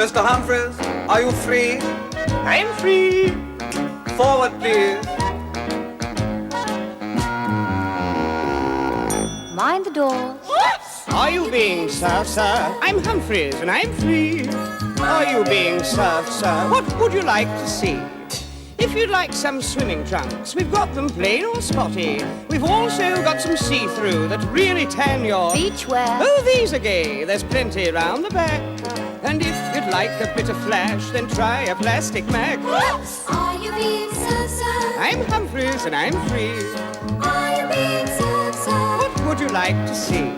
Mr. Humphreys, are you free? I'm free. Forward, please. Mind the door. Are you being served, sir? I'm Humphreys, and I'm free. Are you being served, sir? What would you like to see? If you'd like some swimming trunks, we've got them plain or spotty. We've also got some see-through that really tan your... Beachwear. Oh, these are gay. There's plenty round the back. And if you'd like a bit of flash, then try a plastic Mac. Are you being served, sir? I'm Humphreys, and I'm free. Are you being served, sir? What would you like to see?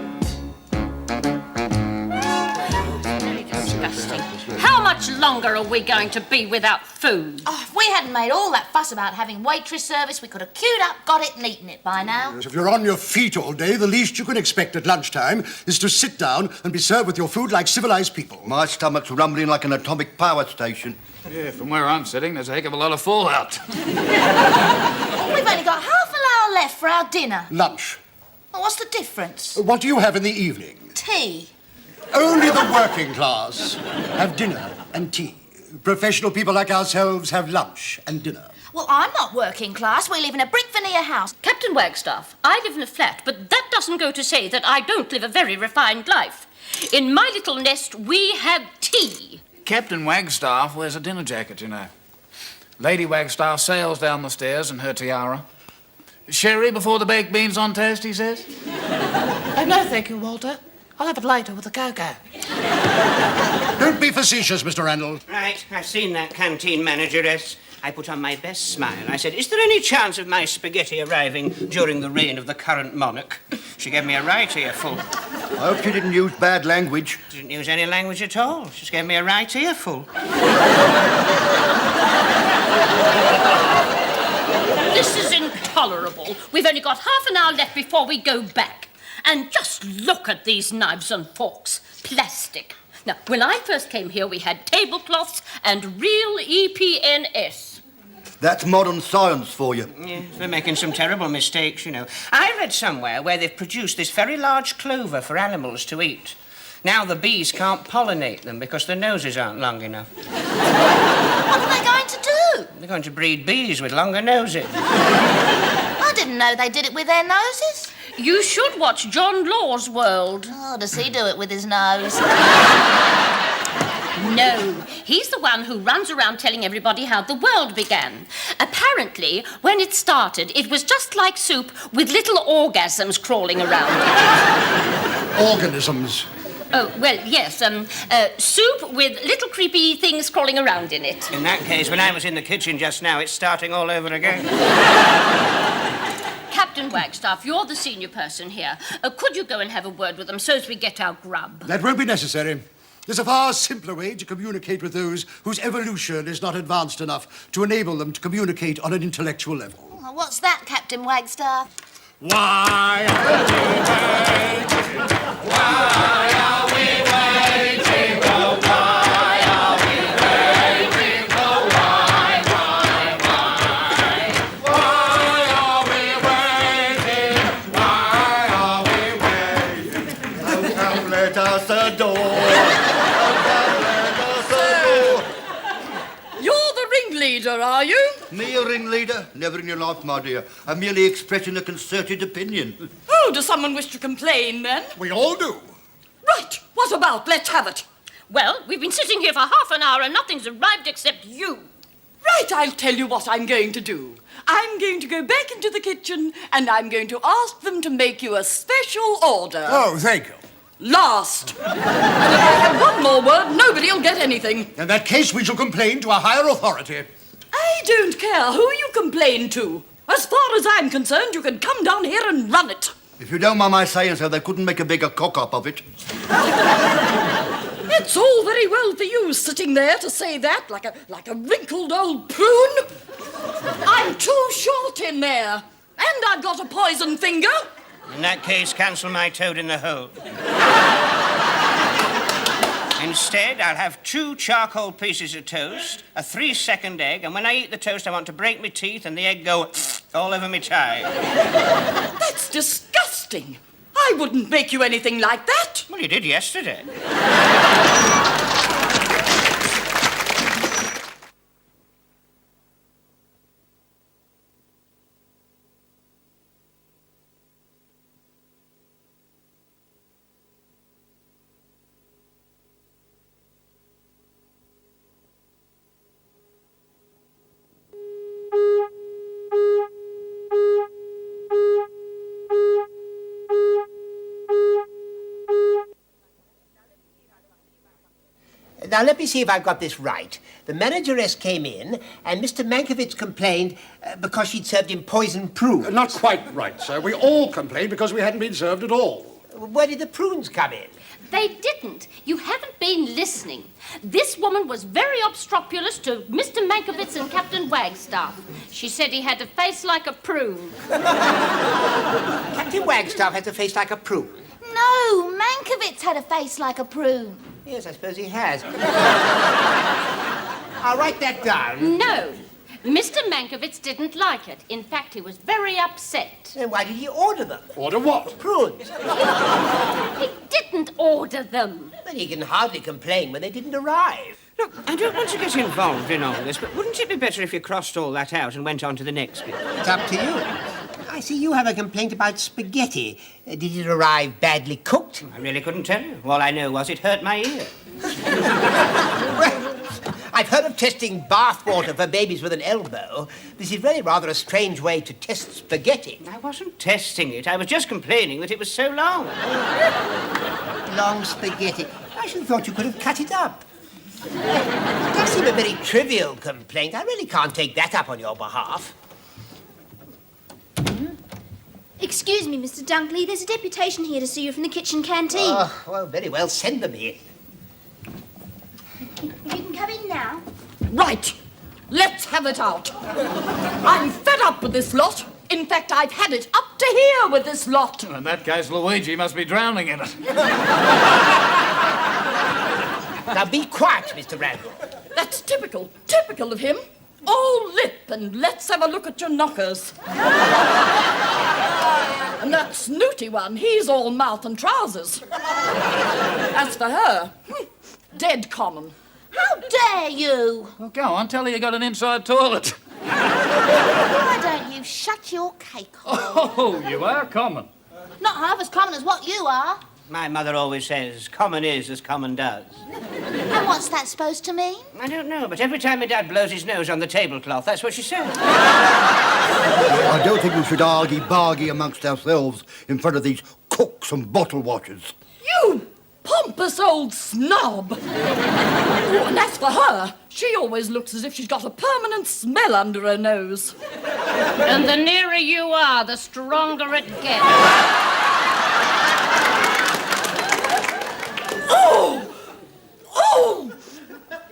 Disgusting. How much longer are we going to be without food? Oh, if we hadn't made all that fuss about having waitress service, we could have queued up, got it and eaten it by now. If you're on your feet all day, the least you can expect at lunchtime is to sit down and be served with your food like civilized people. My stomach's rumbling like an atomic power station. Yeah, from where I'm sitting, there's a heck of a lot of fallout. We've only got half an hour left for our dinner. Lunch. Well, what's the difference? What do you have in the evening? Tea. Only the working class have dinner and tea. Professional people like ourselves have lunch and dinner. Well, I'm not working class. We live in a brick veneer house. Captain Wagstaff, I live in a flat, but that doesn't go to say that I don't live a very refined life. In my little nest, we have tea. Captain Wagstaff wears a dinner jacket, you know. Lady Wagstaff sails down the stairs in her tiara. Sherry before the baked beans on toast, he says. Oh, no, thank you, Walter. I'll have it later with the cocoa. Don't be facetious, Mr. Randall. Right, I've seen that canteen manageress. I put on my best smile. I said, is there any chance of my spaghetti arriving during the reign of the current monarch? She gave me a right earful. I hope she didn't use bad language. Didn't use any language at all. She just gave me a right earful. This is intolerable. We've only got half an hour left before we go back. And just look at these knives and forks. Plastic. Now, when I first came here, we had tablecloths and real EPNS. That's modern science for you. Yeah, they're making some terrible mistakes, you know. I read somewhere where they've produced this very large clover for animals to eat. Now the bees can't pollinate them because their noses aren't long enough. What are they going to do? They're going to breed bees with longer noses. I didn't know they did it with their noses. You should watch John Law's World. Oh, does he do it with his nose? No, he's the one who runs around telling everybody how the world began. Apparently, when it started, it was just like soup with little orgasms crawling around it. Organisms. Oh, well, yes, soup with little creepy things crawling around in it. In that case, when I was in the kitchen just now, it's starting all over again. Captain Wagstaff, you're the senior person here. Could you go and have a word with them so as we get our grub? That won't be necessary. There's a far simpler way to communicate with those whose evolution is not advanced enough to enable them to communicate on an intellectual level. Oh, what's that, Captain Wagstaff? Why are we waiting? Why are we waiting? Oh, why are we waiting? Oh, why? Why are we waiting? Why are we waiting? Oh, come let us adore. You're the ringleader, are you? Me a ringleader? Never in your life, my dear. I'm merely expressing a concerted opinion. Oh, does someone wish to complain, then? We all do. Right, what about? Let's have it. Well, we've been sitting here for half an hour and nothing's arrived except you. Right, I'll tell you what I'm going to do. I'm going to go back into the kitchen and I'm going to ask them to make you a special order. Oh, thank you. Last. And if I have one more word, nobody'll get anything. In that case, we shall complain to a higher authority. I don't care who you complain to. As far as I'm concerned, you can come down here and run it. If you don't mind my saying so, they couldn't make a bigger cock-up of it. It's all very well for you sitting there to say that like a wrinkled old prune. I'm too short in there. And I've got a poison finger. In that case, cancel my toad in the hole. Instead, I'll have 2 charcoal pieces of toast, a 3-second egg, and when I eat the toast, I want to break my teeth and the egg go all over my tie. That's disgusting. I wouldn't make you anything like that. Well, you did yesterday. Now, let me see if I've got this right. The manageress came in, and Mr. Mankiewicz complained because she'd served him poisoned prunes. Not quite right, sir. We all complained because we hadn't been served at all. Where did the prunes come in? They didn't. You haven't been listening. This woman was very obstropulous to Mr. Mankiewicz and Captain Wagstaff. She said he had a face like a prune. Captain Wagstaff has a face like a prune. No, Mankiewicz had a face like a prune. Yes, I suppose he has. I'll write that down. No, Mr. Mankiewicz didn't like it. In fact, he was very upset. Then why did he order them? Order what? Prunes. He didn't order them. Then he can hardly complain when they didn't arrive. Look, I don't want to get involved in all this, but wouldn't it be better if you crossed all that out and went on to the next bit? It's up to you. I see you have a complaint about spaghetti. Did it arrive badly cooked? I really couldn't tell you. All I know was it hurt my ear. Well, I've heard of testing bath water for babies with an elbow. This is really rather a strange way to test spaghetti. I wasn't testing it. I was just complaining that it was so long. Long spaghetti. I should have thought you could have cut it up. It does seem a very trivial complaint. I really can't take that up on your behalf. Excuse me, Mr. Dunkley. There's a deputation here to see you from the kitchen canteen. Oh, well, very well. Send them in. You can come in now. Right. Let's have it out. I'm fed up with this lot. In fact, I've had it up to here with this lot. In that case, Luigi must be drowning in it. Now, be quiet, Mr. Randall. That's typical of him. All lip and let's have a look at your knockers. And that snooty one, he's all mouth and trousers. As for her, dead common. How dare you? Well, go on, tell her you got an inside toilet. Why don't you shut your cake hole? Oh, you are common. Not half as common as what you are. My mother always says, common is as common does. And what's that supposed to mean? I don't know, but every time my dad blows his nose on the tablecloth, that's what she says. I don't think we should argy-bargy amongst ourselves in front of these cooks and bottle watchers. You pompous old snob. Oh, and as for her, she always looks as if she's got a permanent smell under her nose. And the nearer you are, the stronger it gets. Oh!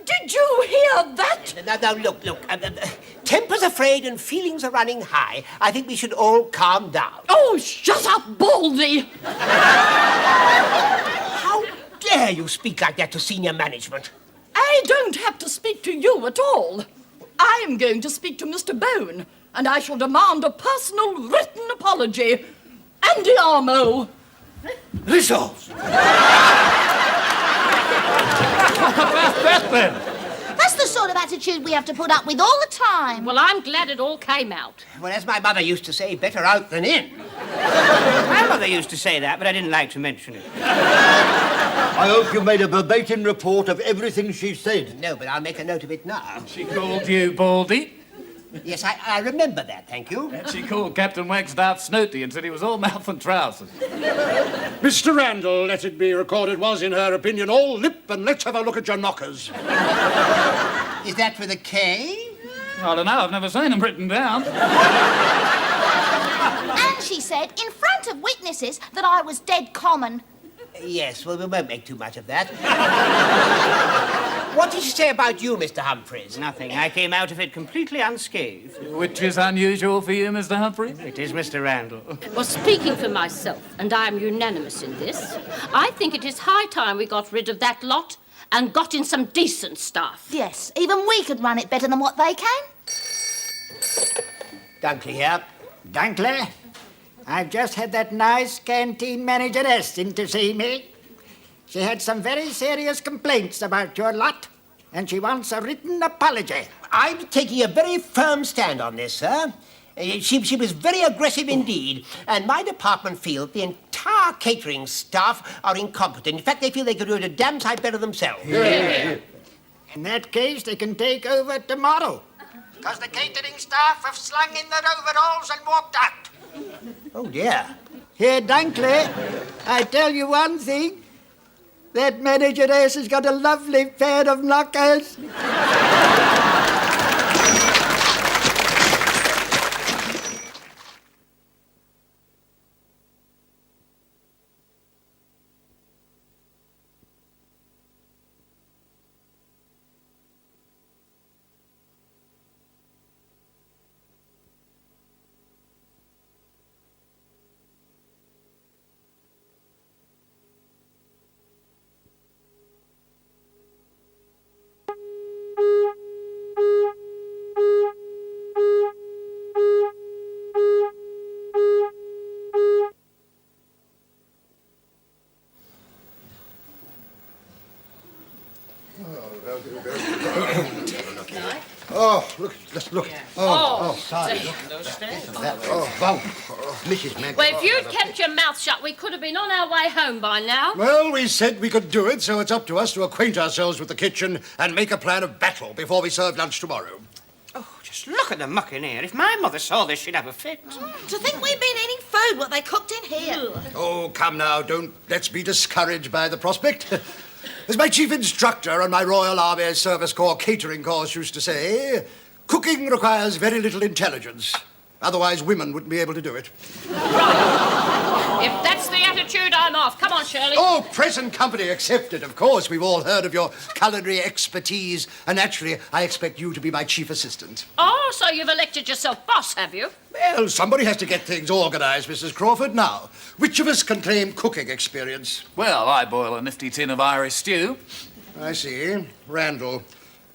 Did you hear that? Now, look. Temper's afraid and feelings are running high. I think we should all calm down. Oh, shut up, Baldy! How dare you speak like that to senior management? I don't have to speak to you at all. I'm going to speak to Mr. Bone, and I shall demand a personal written apology. Andy Armo. Resolved. That then. That's the sort of attitude we have to put up with all the time. Well, I'm glad it all came out. Well, as my mother used to say, better out than in. My mother used to say that, but I didn't like to mention it. I hope you made a verbatim report of everything she said. No, but I'll make a note of it now. She called you Baldy. Yes, I remember that, thank you. And she called Captain Wagstaff snooty and said he was all mouth and trousers. Mr. Randall, let it be recorded, was, in her opinion, all lip, and let's have a look at your knockers. Is that with a K? I don't know, I've never seen them written down. And she said, in front of witnesses, that I was dead common. Yes, well, we won't make too much of that. What did she say about you, Mr. Humphreys? Nothing. I came out of it completely unscathed. Which is unusual for you, Mr. Humphreys. It is Mr. Randall. Well, speaking for myself, and I am unanimous in this, I think it is high time we got rid of that lot and got in some decent staff. Yes, even we could run it better than what they can. Dunkley here. Dunkley, I've just had that nice canteen manageress in to see me. She had some very serious complaints about your lot, and she wants a written apology. I'm taking a very firm stand on this, sir. She was very aggressive indeed, and my department feel the entire catering staff are incompetent. In fact, they feel they could do it a damn sight better themselves. In that case, they can take over tomorrow, because the catering staff have slung in their overalls and walked out. Oh, dear. Here, Dunkley, I tell you one thing. That manageress has got a lovely pair of knockers. Oh, look. Sorry. Wow. Mrs. Mac. Well, if you'd kept your mouth shut, we could have been on our way home by now. Well, we said we could do it, so it's up to us to acquaint ourselves with the kitchen and make a plan of battle before we serve lunch tomorrow. Oh, just look at the muck in here. If my mother saw this, she'd have a fit. To think we've been eating food what they cooked in here. Oh, come now, let's be discouraged by the prospect. As my chief instructor on my Royal Army Service Corps catering course used to say, cooking requires very little intelligence. Otherwise, women wouldn't be able to do it. If that's the attitude, I'm off. Come on, Shirley. Oh, present company accepted, of course. We've all heard of your culinary expertise, and naturally, I expect you to be my chief assistant. Oh, so you've elected yourself boss, have you? Well, somebody has to get things organised, Mrs. Crawford. Now, which of us can claim cooking experience? Well, I boil a nifty tin of Irish stew. I see. Randall.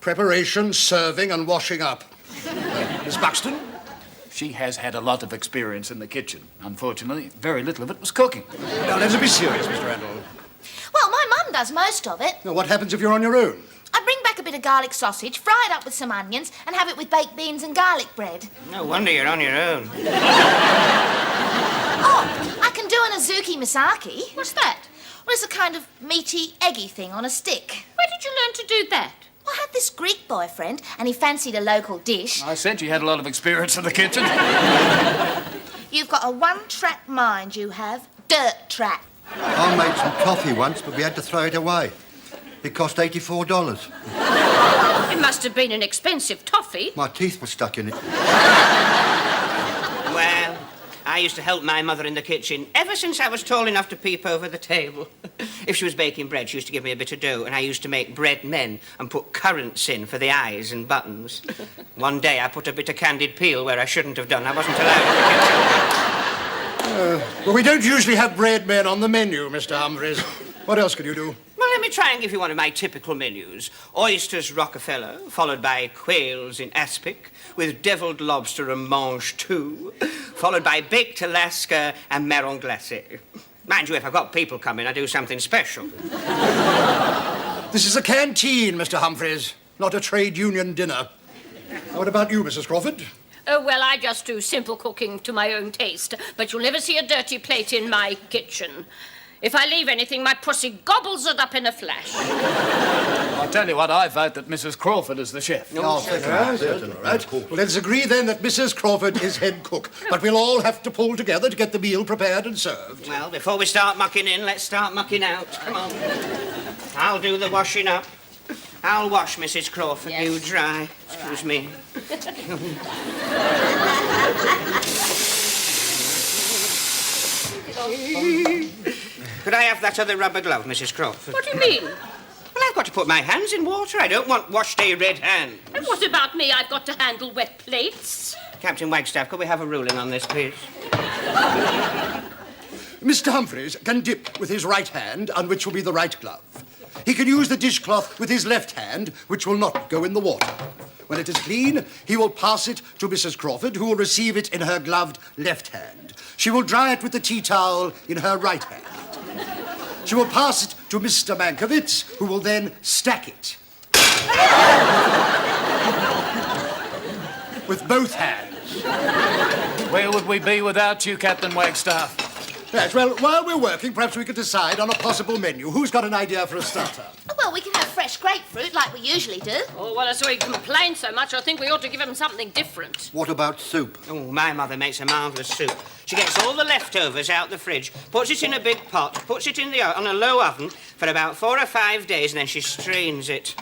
Preparation, serving, and washing up. Miss Buxton? She has had a lot of experience in the kitchen. Unfortunately, very little of it was cooking. Now, let's be serious, Mr. Randall. Well, my mum does most of it. Now, what happens if you're on your own? I bring back a bit of garlic sausage, fry it up with some onions, and have it with baked beans and garlic bread. No wonder you're on your own. Oh, I can do an azuki misaki. What's that? Well, it's a kind of meaty, eggy thing on a stick. Where did you learn to do that? I had this Greek boyfriend, and he fancied a local dish. I said you had a lot of experience in the kitchen. You've got a one-track mind, you have. Dirt trap. I made some toffee once, but we had to throw it away. It cost $84. It must have been an expensive toffee. My teeth were stuck in it. Well, I used to help my mother in the kitchen ever since I was tall enough to peep over the table. If she was baking bread, she used to give me a bit of dough, and I used to make bread men and put currants in for the eyes and buttons. One day I put a bit of candied peel where I shouldn't have done. I wasn't allowed in the kitchen. Well, we don't usually have bread men on the menu, Mr. Humphreys. What else can you do? Well, let me try and give you one of my typical menus. Oysters Rockefeller, followed by quails in aspic, with devilled lobster and mange tout, followed by baked Alaska and marron glacé. Mind you, if I've got people coming, I do something special. This is a canteen, Mr. Humphreys, not a trade union dinner. What about you, Mrs. Crawford? Oh, well, I just do simple cooking to my own taste, but you'll never see a dirty plate in my kitchen. If I leave anything, my pussy gobbles it up in a flash. I'll tell you what, I vote that Mrs. Crawford is the chef. Certainly. Right. Well, let's agree then that Mrs. Crawford is head cook, but we'll all have to pull together to get the meal prepared and served. Well, before we start mucking in, let's start mucking out. Come on. I'll do the washing up. I'll wash, Mrs. Crawford. Yes. You dry. Excuse me. Could I have that other rubber glove, Mrs. Crawford? What do you mean? Well, I've got to put my hands in water. I don't want wash-day red hands. And what about me? I've got to handle wet plates. Captain Wagstaff, could we have a ruling on this, please? Mr. Humphreys can dip with his right hand, on which will be the right glove. He can use the dishcloth with his left hand, which will not go in the water. When it is clean, he will pass it to Mrs. Crawford, who will receive it in her gloved left hand. She will dry it with the tea towel in her right hand. She will pass it to Mr. Mankiewicz, who will then stack it. With both hands. Where would we be without you, Captain Wagstaff? Yes, well, while we're working, perhaps we could decide on a possible menu. Who's got an idea for a starter? Well, Well, we can have fresh grapefruit like we usually do. Oh, well, so he complains so much, I think we ought to give him something different. What about soup? Oh, my mother makes a marvellous soup. She gets all the leftovers out the fridge, puts it in a big pot, puts it in on a low oven for about 4 or 5 days, and then she strains it.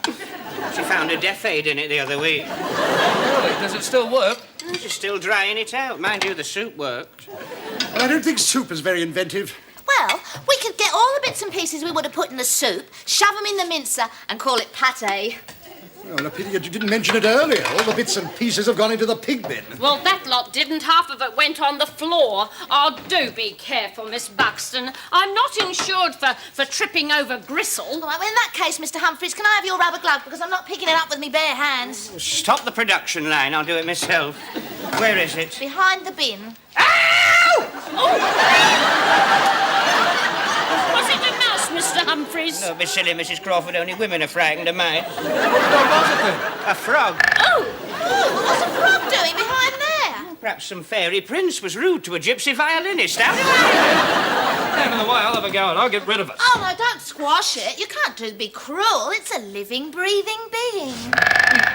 She found a death aid in it the other week. Really? Does it still work? She's still drying it out. Mind you, the soup worked. Well, I don't think soup is very inventive. Well, we could get all the bits and pieces we would have put in the soup, shove them in the mincer, and call it pâté. Well, a pity that you didn't mention it earlier. All the bits and pieces have gone into the pig bin. Well, that lot didn't. Half of it went on the floor. Oh, do be careful, Miss Buxton. I'm not insured for tripping over gristle. Well, in that case, Mr. Humphreys, can I have your rubber glove? Because I'm not picking it up with me bare hands. Stop the production line. I'll do it myself. Where is it? Behind the bin. Ow! Was it a mouse, Mr. Humphreys? Don't be silly, Mrs. Crawford. Only women are frightened of mice. What was it then? A frog. Oh, what's a frog doing behind there? Perhaps some fairy prince was rude to a gypsy violinist. Out of Out of the way, I'll have a go and I'll get rid of it. Oh, no, don't squash it. You can't be cruel. It's a living, breathing being.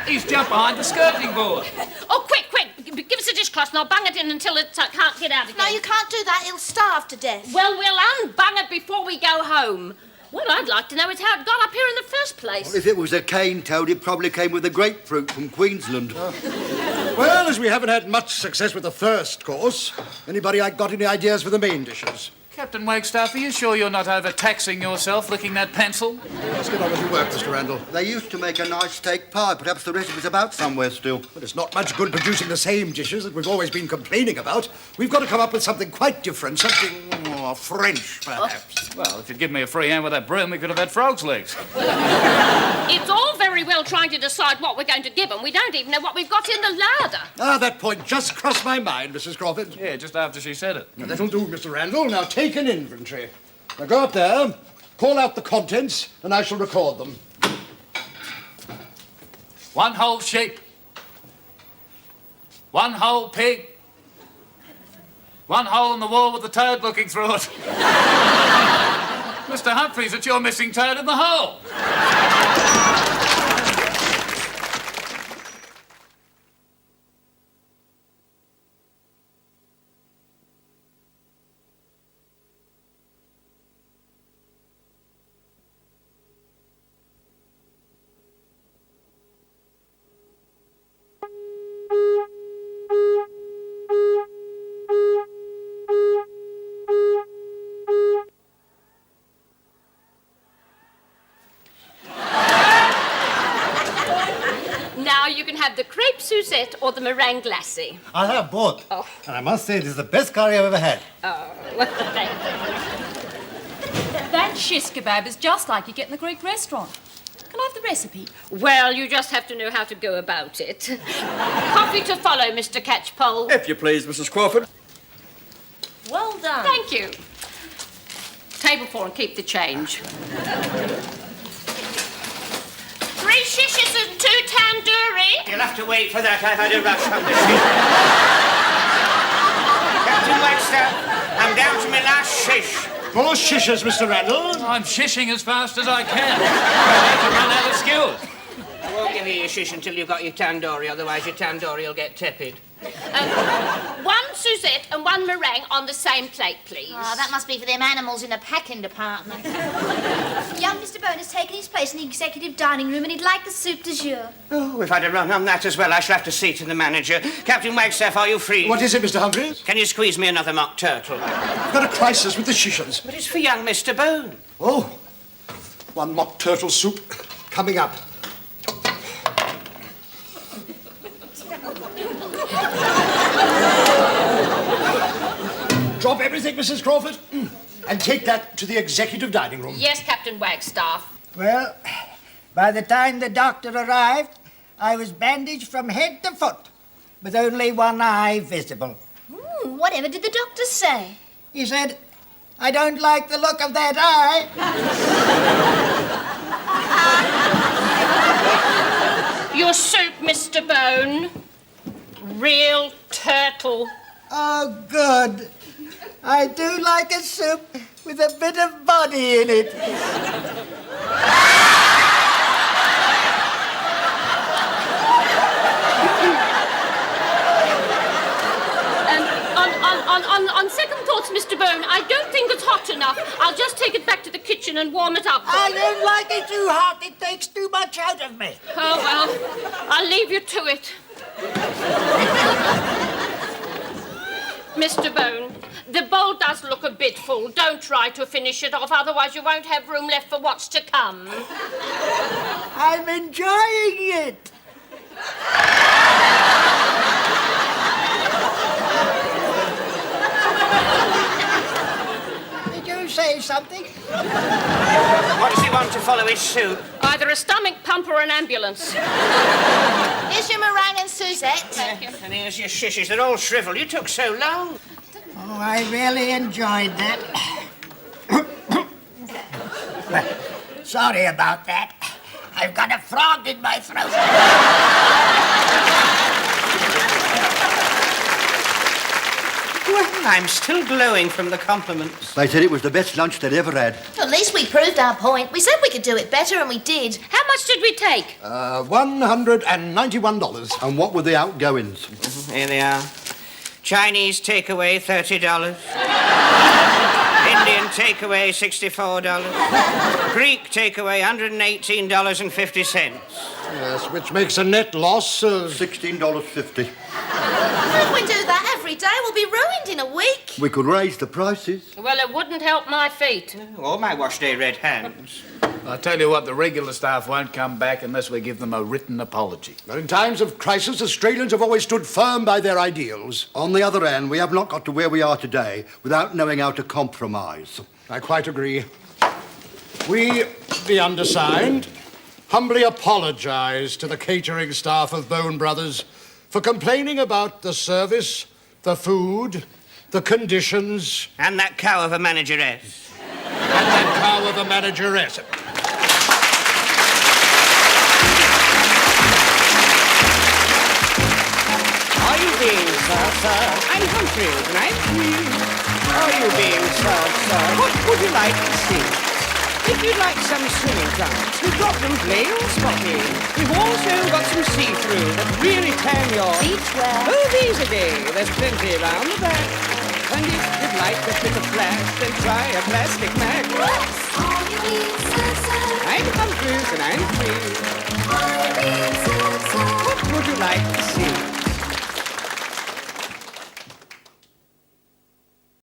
He's jumped behind the skirting board. Oh, quick, quick. Give us a dishcloth and I'll bang it in until it can't get out again. No, you can't do that. He'll starve to death. Well, we'll unbang it before we go home. What I'd like to know is how it got up here in the first place. Well, if it was a cane toad, it probably came with a grapefruit from Queensland. Well, as we haven't had much success with the first course, anybody got any ideas for the main dishes? Captain Wagstaff, are you sure you're not overtaxing yourself licking that pencil? Let's get on with your work, Mr. Randall. They used to make a nice steak pie. Perhaps the recipe's about somewhere still. But it's not much good producing the same dishes that we've always been complaining about. We've got to come up with something quite different, something French, perhaps. Well, if you'd given me a free hand with that broom, we could have had frog's legs. It's all very well trying to decide what we're going to give them. We don't even know what we've got in the larder. Ah, that point just crossed my mind, Mrs. Crawford. Yeah, just after she said it. Now, that'll do, Mr. Randall. Now, take an inventory. Now, go up there, call out the contents, and I shall record them. 1 whole sheep. 1 whole pig. 1 hole in the wall with the toad looking through it. Mr. Humphreys, it's your missing toad in the hole. Now you can have the crepe Suzette or the meringue glacé. I'll have both. Oh. And I must say, this is the best curry I've ever had. Oh, thank you. That shish kebab is just like you get in the Greek restaurant. Can I have the recipe? Well, you just have to know how to go about it. Coffee to follow, Mr. Catchpole. If you please, Mrs. Crawford. Well done. Thank you. Table 4 and keep the change. 3 shishes and 2 tandoori. You'll have to wait for that. I've had a rush on this. Captain Wagstaff, I'm down to my last shish. More shishes, Mr. Randall. I'm shishing as fast as I can. I have to run out of skills. I won't give you your shish until you've got your tandoori, otherwise your tandoori will get tepid. 1 Suzette and 1 meringue on the same plate, please. Oh, that must be for them animals in the packing department. Young Mr. Bone has taken his place in the executive dining room and he'd like the soup du jour. Oh, if I'd have run on that as well, I shall have to see to the manager. Captain Wagstaff, are you free? What is it, Mr. Humphreys? Can you squeeze me another mock turtle? I've got a crisis with the shishes. But it's for young Mr. Bone. Oh, 1 mock turtle soup coming up. Drop everything, Mrs. Crawford, and take that to the executive dining room. Yes, Captain Wagstaff. Well, by the time the doctor arrived, I was bandaged from head to foot, with only one eye visible. Whatever did the doctor say? He said, "I don't like the look of that eye." Your soup, Mr. Bone. Real turtle. Oh, good. I do like a soup with a bit of body in it. On second thoughts, Mr. Bone, I don't think it's hot enough. I'll just take it back to the kitchen and warm it up. I don't like it too hot. It takes too much out of me. Oh, well, I'll leave you to it. Mr. Bone, the bowl does look a bit full. Don't try to finish it off, otherwise you won't have room left for what's to come. I'm enjoying it. Did you say something? What does he want to follow his suit? Either a stomach pump or an ambulance. Here's your meringue and Suzette. Thank you. And here's your shishes. They're all shriveled. You took so long. Oh, I really enjoyed that. Sorry about that. I've got a frog in my throat. Well, I'm still glowing from the compliments. They said it was the best lunch they'd ever had. At least we proved our point. We said we could do it better, and we did. How much did we take? $191. And what were the outgoings? Here they are. Chinese takeaway, $30. Indian takeaway, $64. Greek takeaway, $118.50. Yes, which makes a net loss of $16.50. If we do that every day, we'll be ruined in a week. We could raise the prices. Well, it wouldn't help my feet. Or my wash day red hands. I tell you what, the regular staff won't come back unless we give them a written apology. In times of crisis, Australians have always stood firm by their ideals. On the other hand, we have not got to where we are today without knowing how to compromise. I quite agree. We, the undersigned, humbly apologise to the catering staff of Bone Brothers for complaining about the service, the food, the conditions, And that cow of a manageress. and that cow of a manageress. Are you being served, sir? I'm Humphreys, and I'm free. Are you being served, sir? What would you like to see? If you'd like some swimming trunks, we've got them plain or spotty. We've also got some see-through that really tan your... Beachwear. Oh, these again. There's plenty around the back. And if you'd like a bit of flash, then try a plastic mag. I'm Humphreys, and I'm free. What would you like to see?